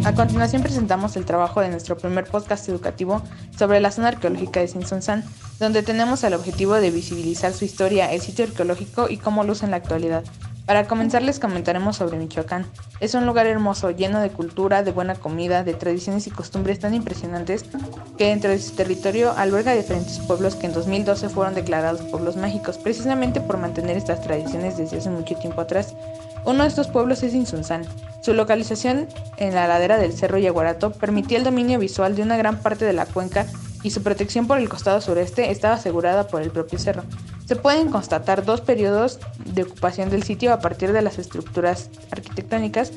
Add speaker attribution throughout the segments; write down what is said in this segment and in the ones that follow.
Speaker 1: A continuación presentamos el trabajo de nuestro primer podcast educativo sobre la zona arqueológica de Tzintzuntzan, donde tenemos el objetivo de visibilizar su historia, el sitio arqueológico y cómo luce en la actualidad. Para comenzar les comentaremos sobre Michoacán. Es un lugar hermoso, lleno de cultura, de buena comida, de tradiciones y costumbres tan impresionantes que dentro de su territorio alberga diferentes pueblos que en 2012 fueron declarados pueblos mágicos, precisamente por mantener estas tradiciones desde hace mucho tiempo atrás. Uno de estos pueblos es Tzintzuntzan. Su localización en la ladera del Cerro Yaguarato permitía el dominio visual de una gran parte de la cuenca y su protección por el costado sureste estaba asegurada por el propio cerro. Se pueden constatar dos periodos de ocupación del sitio a partir de las estructuras arquitectónicas,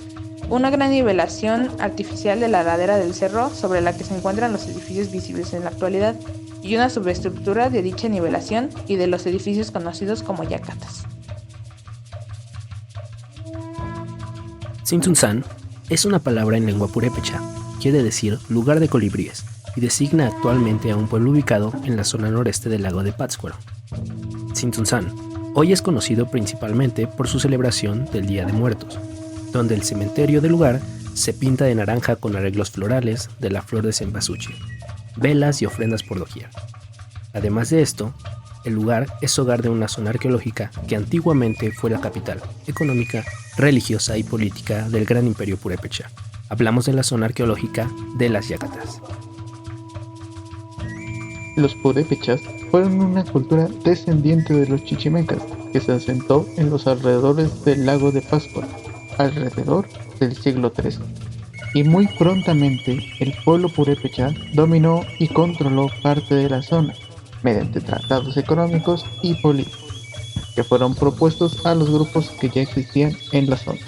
Speaker 1: una gran nivelación artificial de la ladera del cerro sobre la que se encuentran los edificios visibles en la actualidad y una subestructura de dicha nivelación y de los edificios conocidos como yacatas.
Speaker 2: Tzintzuntzan es una palabra en lengua purépecha, quiere decir lugar de colibríes, y designa actualmente a un pueblo ubicado en la zona noreste del lago de Pátzcuaro. Tzintzuntzan hoy es conocido principalmente por su celebración del Día de Muertos, donde el cementerio del lugar se pinta de naranja con arreglos florales de la flor de cempasúchil, velas y ofrendas por doquier. Además de esto, el lugar es hogar de una zona arqueológica que antiguamente fue la capital económica, religiosa y política del gran imperio purépecha. Hablamos de la zona arqueológica de las Yacatas.
Speaker 3: Los purépechas fueron una cultura descendiente de los chichimecas que se asentó en los alrededores del lago de Pátzcuaro, alrededor del siglo XIII. Y muy prontamente el pueblo purépecha dominó y controló parte de la zona, mediante tratados económicos y políticos, que fueron propuestos a los grupos que ya existían en la zona.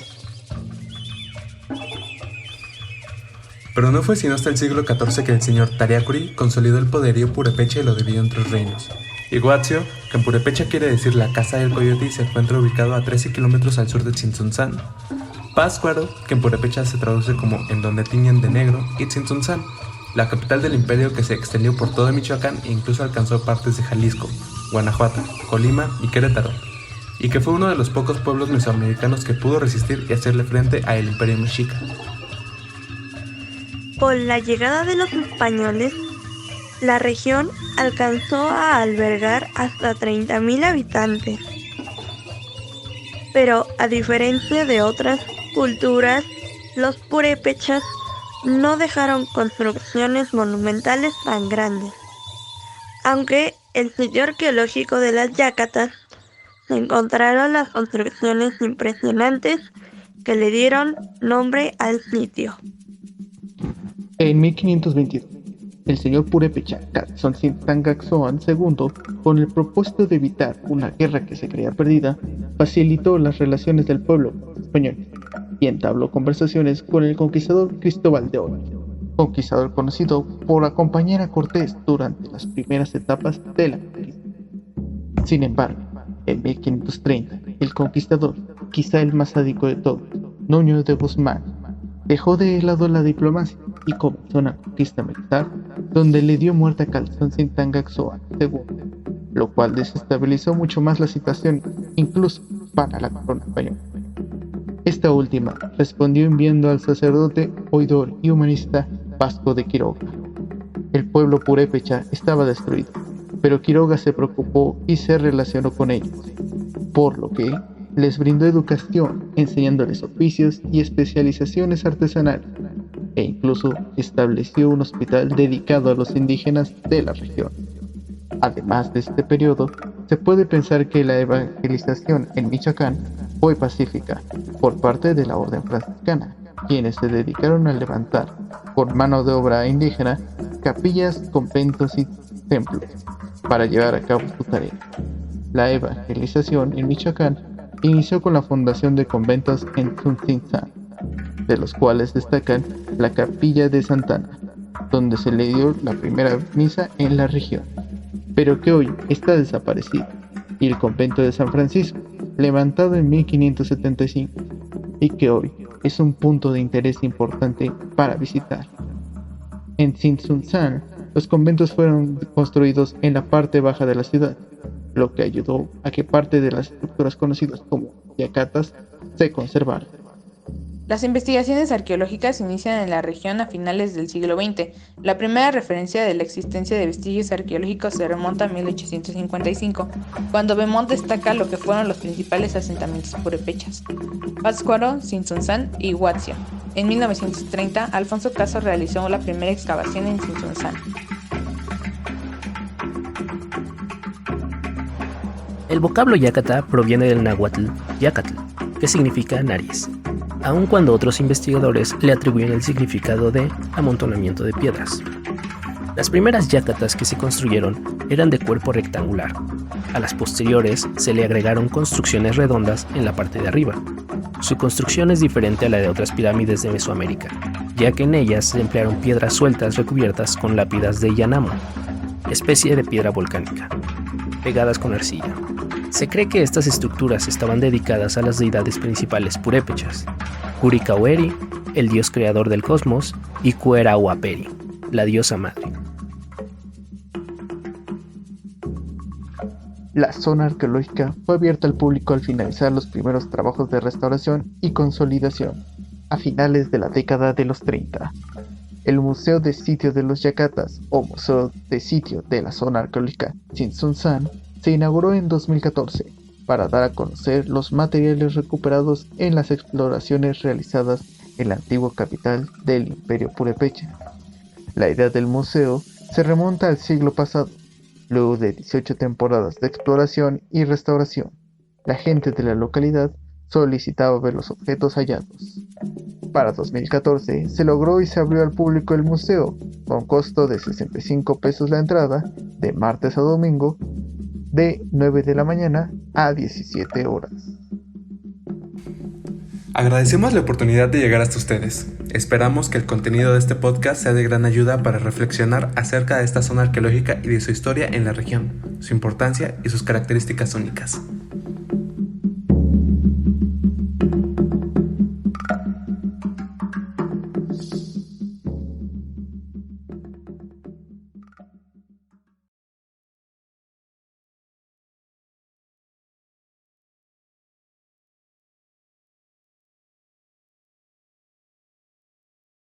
Speaker 4: Pero no fue sino hasta el siglo XIV que el señor Tariacuri consolidó el poderío purépecha y lo dividió en 3 reinos. Iguazio, que en purépecha quiere decir la casa del coyote y se encuentra ubicado a 13 kilómetros al sur de Tzintzuntzan. Pátzcuaro, que en purépecha se traduce como en donde tiñen de negro, y Tzintzuntzan, la capital del imperio que se extendió por todo Michoacán e incluso alcanzó partes de Jalisco, Guanajuato, Colima y Querétaro, y que fue uno de los pocos pueblos mesoamericanos que pudo resistir y hacerle frente a el imperio mexica.
Speaker 5: Con la llegada de los españoles, la región alcanzó a albergar hasta 30,000 habitantes. Pero a diferencia de otras culturas, los purépechas no dejaron construcciones monumentales tan grandes, aunque en el sitio arqueológico de las Yacatas se encontraron las construcciones impresionantes que le dieron nombre al sitio.
Speaker 3: En 1522, el señor purépecha Tzontzintlangaxoan II, con el propósito de evitar una guerra que se creía perdida, facilitó las relaciones del pueblo español y entabló conversaciones con el conquistador Cristóbal de Olid, conquistador conocido por acompañar a Cortés durante las primeras etapas de la conquista. Sin embargo, en 1530, el conquistador, quizá el más sádico de todos, Nuño de Guzmán, dejó de lado la diplomacia y comenzó una conquista militar donde le dio muerte a Tzontzintlangaxoan II, lo cual desestabilizó mucho más la situación, incluso para la corona española. Esta última respondió enviando al sacerdote, oidor y humanista Vasco de Quiroga. El pueblo purépecha estaba destruido, pero Quiroga se preocupó y se relacionó con ellos, por lo que les brindó educación, enseñándoles oficios y especializaciones artesanales, e incluso estableció un hospital dedicado a los indígenas de la región. Además de este periodo, se puede pensar que la evangelización en Michoacán fue pacífica por parte de la orden franciscana, quienes se dedicaron a levantar, por mano de obra indígena, capillas, conventos y templos para llevar a cabo su tarea. La evangelización en Michoacán inició con la fundación de conventos en Tzintzuntzan, de los cuales destacan la Capilla de Santana, donde se le dio la primera misa en la región, pero que hoy está desaparecido, y el convento de San Francisco, levantado en 1575, y que hoy es un punto de interés importante para visitar. En Tzintzuntzan, los conventos fueron construidos en la parte baja de la ciudad, lo que ayudó a que parte de las estructuras conocidas como yacatas se conservaran.
Speaker 1: Las investigaciones arqueológicas inician en la región a finales del siglo XX. La primera referencia de la existencia de vestigios arqueológicos se remonta a 1855, cuando Beaumont destaca lo que fueron los principales asentamientos purépechas: Pátzcuaro, Tzintzuntzán y Huatzio. En 1930, Alfonso Caso realizó la primera excavación en Tzintzuntzán.
Speaker 2: El vocablo Yácata proviene del náhuatl Yácatl, que significa nariz, aun cuando otros investigadores le atribuyen el significado de amontonamiento de piedras. Las primeras yácatas que se construyeron eran de cuerpo rectangular. A las posteriores se le agregaron construcciones redondas en la parte de arriba. Su construcción es diferente a la de otras pirámides de Mesoamérica, ya que en ellas se emplearon piedras sueltas recubiertas con lápidas de yanamo, especie de piedra volcánica, pegadas con arcilla. Se cree que estas estructuras estaban dedicadas a las deidades principales purépechas: Curicaueri, el dios creador del cosmos, y Cuerauaperi, la diosa madre.
Speaker 3: La zona arqueológica fue abierta al público al finalizar los primeros trabajos de restauración y consolidación, a finales de la década de los 30. El Museo de Sitio de los Yacatas, o Museo de Sitio de la Zona Arqueológica Tzintzuntzán, se inauguró en 2014 para dar a conocer los materiales recuperados en las exploraciones realizadas en la antigua capital del Imperio Purépecha. La idea del museo se remonta al siglo pasado. Luego de 18 temporadas de exploración y restauración, la gente de la localidad solicitaba ver los objetos hallados. Para 2014 se logró y se abrió al público el museo, con costo de 65 pesos la entrada, de martes a domingo, de 9 de la mañana a 17 horas.
Speaker 4: Agradecemos la oportunidad de llegar hasta ustedes. Esperamos que el contenido de este podcast sea de gran ayuda para reflexionar acerca de esta zona arqueológica y de su historia en la región, su importancia y sus características únicas.